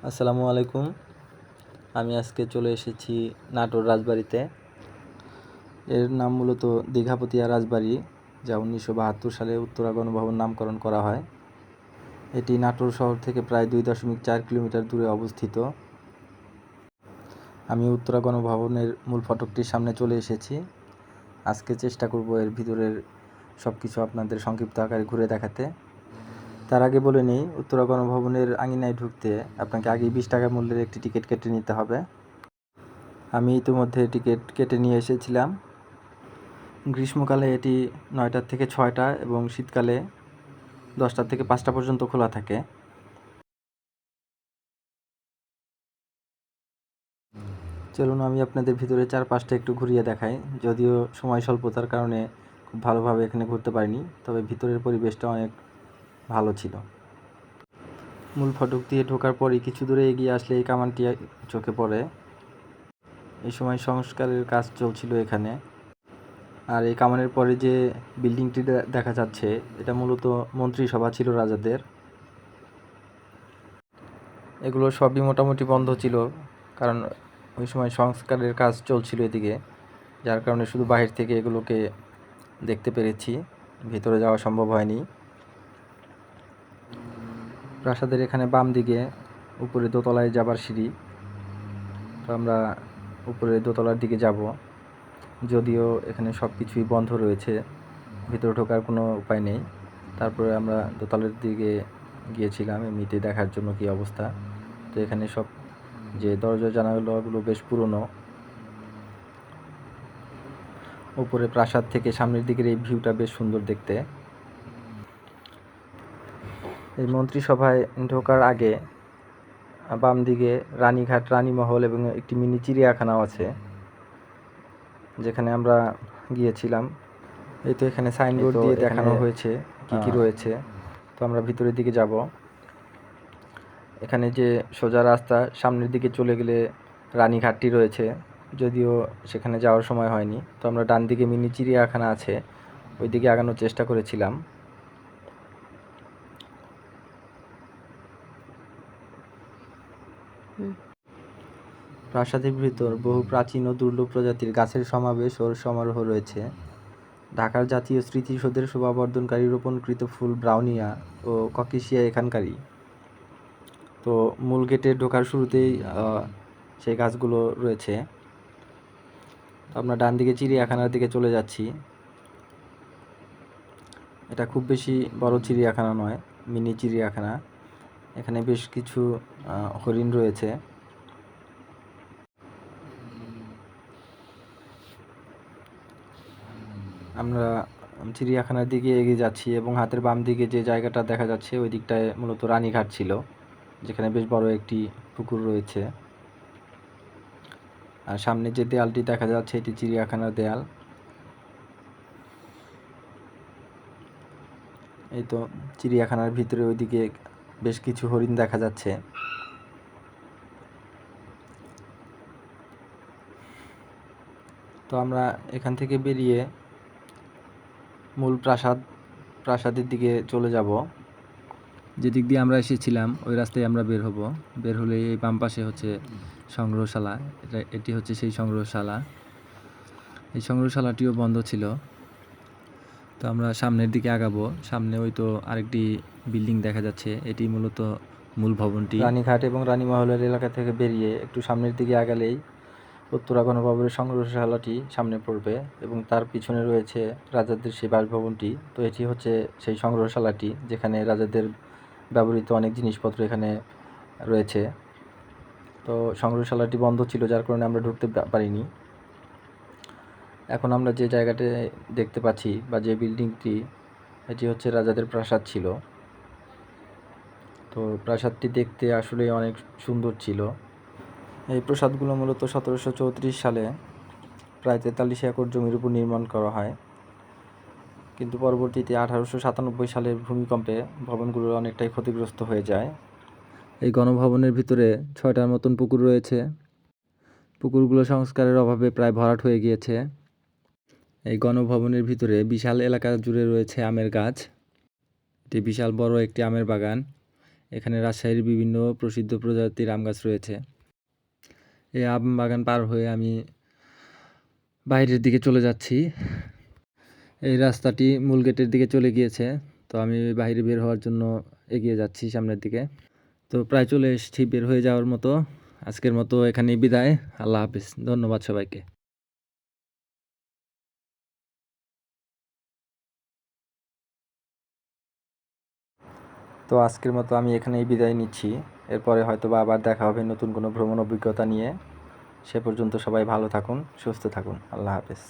আসসালামু আলাইকুম। আমি আজকে চলে এসেছি নাটোর রাজবাড়িতে। এর নাম মূলত দীঘাপতিয়া রাজবাড়ি, যা 1972 সালে উত্তরা গণভবন নামকরণ করা হয়। এটি নাটোর শহর থেকে প্রায় 2.4 কিলোমিটার দূরে অবস্থিত। আমি উত্তরা গণভবনের মূল ফটকটির সামনে চলে এসেছি। আজকে চেষ্টা করব এর ভিতরের সব কিছু আপনাদের সংক্ষিপ্ত আকারে ঘুরে দেখাতে। তার আগে বলে নিই, উত্তরা গণভবনের আঙিনায় ঢুকতে আপনাকে আগেই 20 টাকা মূল্যের একটি টিকিট কেটে নিতে হবে। আমি ইতিমধ্যে টিকিট কেটে নিয়ে এসেছিলাম। গ্রীষ্মকালে এটি 9টা থেকে 6টা এবং শীতকালে 10টা থেকে 5টা পর্যন্ত খোলা থাকে। চলুন আমি আপনাদের ভিতরে চারপাশটা একটু ঘুরিয়ে দেখাই। যদিও সময় স্বল্পতার কারণে খুব ভালোভাবে এখানে ঘুরতে পারিনি, তবে ভিতরের পরিবেশটা অনেক ভালো ছিল। মূল ফটক দিয়ে ঢোকার পরই কিছু দূরে এগিয়ে আসলে এই কামানটি চোখে পড়ে। এই সময় সংস্কারের কাজ চলছিল এখানে। আর এই কামানের পরে যে বিল্ডিংটি দেখা যাচ্ছে, এটা মূলত মন্ত্রিসভা ছিল রাজাদের। এগুলো সবই মোটামুটি বন্ধ ছিল, কারণ ওই সময় সংস্কারের কাজ চলছিল এদিকে, যার কারণে শুধু বাহির থেকে এগুলোকে দেখতে পেরেছি, ভিতরে যাওয়া সম্ভব হয়নি। প্রাসাদের এখানে বাম দিকে উপরে দোতলায় যাবার সিঁড়ি। তো আমরা উপরে দোতলার দিকে যাব, যদিও এখানে সব কিছুই বন্ধ রয়েছে, ভিতরে ঢোকার কোনো উপায় নেই। তারপরে আমরা দোতলার দিকে গিয়েছিলাম এমনিতে দেখার জন্য কী অবস্থা। তো এখানে সব যে দরজা জানালাগুলো বেশ পুরনো। উপরে প্রাসাদ থেকে সামনের দিকের এই ভিউটা বেশ সুন্দর দেখতে। এই মন্ত্রিসভায় ঢোকার আগে বাম দিকে রানীঘাট, রানীমহল এবং একটি মিনি চিড়িয়াখানাও আছে, যেখানে আমরা গিয়েছিলাম। এই তো এখানে সাইনবোর্ড দিয়ে দেখানো হয়েছে কি কি রয়েছে। তো আমরা ভিতরের দিকে যাব। এখানে যে সোজা রাস্তা, সামনের দিকে চলে গেলে রানীঘাটটি রয়েছে, যদিও সেখানে যাওয়ার সময় হয়নি। তো আমরা ডান দিকে মিনি চিড়িয়াখানা আছে, ওই দিকে আগানোর চেষ্টা করেছিলাম। প্রাসাদের ভিতর বহু প্রাচীন ও দুর্লভ প্রজাতির গাছের সমাবেশ ও সমারোহ রয়েছে। ঢাকার জাতীয় স্মৃতিসৌধের শোভাবর্ধনকারী রোপণকৃত ফুল ব্রাউনিয়া ও ককেশিয়া এখানকারই। তো মূল গেটে ঢোকার শুরুতেই সেই গাছগুলো রয়েছে। আমরা ডান দিকে চিড়িয়াখানার দিকে চলে যাচ্ছি। এটা খুব বেশি বড় চিড়িয়াখানা নয়, মিনি চিড়িয়াখানা। এখানে বেশ কিছু হরিণ রয়েছে। আমরা চিড়িয়াখানার দিকে এগিয়ে যাচ্ছি এবং হাতের বাম দিকে যে জায়গাটা দেখা যাচ্ছে ওই দিকটায় মূলত রানীঘাট ছিল, যেখানে বেশ বড় একটি পুকুর রয়েছে। আর সামনে যে দেয়ালটি দেখা যাচ্ছে এটি চিড়িয়াখানার দেয়াল। এই তো চিড়িয়াখানার ভিতরে ওইদিকে বেশ কিছু হরিণ দেখা যাচ্ছে। তো আমরা এখান থেকে বেরিয়ে মূল প্রাসাদের দিকে চলে যাব। যেদিক দিয়ে আমরা এসেছিলাম ওই রাস্তায় আমরা বের হব। বের হলে এই বাম পাশে হচ্ছে সংগ্রহশালা। এটি হচ্ছে সেই সংগ্রহশালা। এই সংগ্রহশালাটিও বন্ধ ছিল। তো আমরা সামনের দিকে আগাবো। সামনে ওই তো আরেকটি বিল্ডিং দেখা যাচ্ছে, এটি মূলত মূল ভবনটি। রানীঘাট এবং রানীমহলের এলাকা থেকে বেরিয়ে একটু সামনের দিকে আগালেই উত্তরা গণভবনের সংগ্রহশালাটি সামনে পড়বে এবং তার পিছনে রয়েছে রাজাদের সেই বাসভবনটি। তো এটি হচ্ছে সেই সংগ্রহশালাটি, যেখানে রাজাদের ব্যবহৃত অনেক জিনিসপত্র এখানে রয়েছে। তো সংগ্রহশালাটি বন্ধ ছিল, যার কারণে আমরা ঢুকতে পারিনি। এখন আমরা যে জায়গাটি দেখতে পাচ্ছি বা যে বিল্ডিংটি, এটি হচ্ছে রাজাদের প্রাসাদ ছিল। তো প্রাসাদটি দেখতে আসলে অনেক সুন্দর ছিল। এই প্রাসাদগুলো মূলত 1734 সালে প্রায় 43 একর জমির উপর নির্মাণ করা হয়, কিন্তু পরবর্তীতে 1897 সালের ভূমিকম্পে ভবনগুলো অনেকটাই ক্ষতিগ্রস্ত হয়ে যায়। এই গণভবনের ভিতরে 6টার মতন পুকুর রয়েছে। পুকুরগুলো সংস্কারের অভাবে প্রায় ভরাট হয়ে গিয়েছে। এই গণভবনের ভিতরে বিশাল এলাকা জুড়ে রয়েছে আমের গাছ। এটি বিশাল বড় একটি আমের বাগান। এখানে রাজশাহীর বিভিন্ন প্রসিদ্ধ প্রজাতির আম গাছ রয়েছে। এই আম বাগান পার হয়ে আমি বাইরের দিকে চলে যাচ্ছি। এই রাস্তাটি মূল গেটের দিকে চলে গিয়েছে, তো আমি বাইরে বের হওয়ার জন্য এগিয়ে যাচ্ছি সামনের দিকে। তো প্রায় চলে এসেছি বের হয়ে যাওয়ার মতো। আজকের মতো এখানেই বিদায়। আল্লাহ হাফিজ। ধন্যবাদ সবাইকে। তো আজকের মতো আমি এখানেই বিদায় নিচ্ছি। এরপরে হয়তোবা আবার দেখা হবে নতুন কোনো ভ্রমণ অভিজ্ঞতা নিয়ে। সে পর্যন্ত সবাই ভালো থাকুন, সুস্থ থাকুন। আল্লাহ হাফেজ।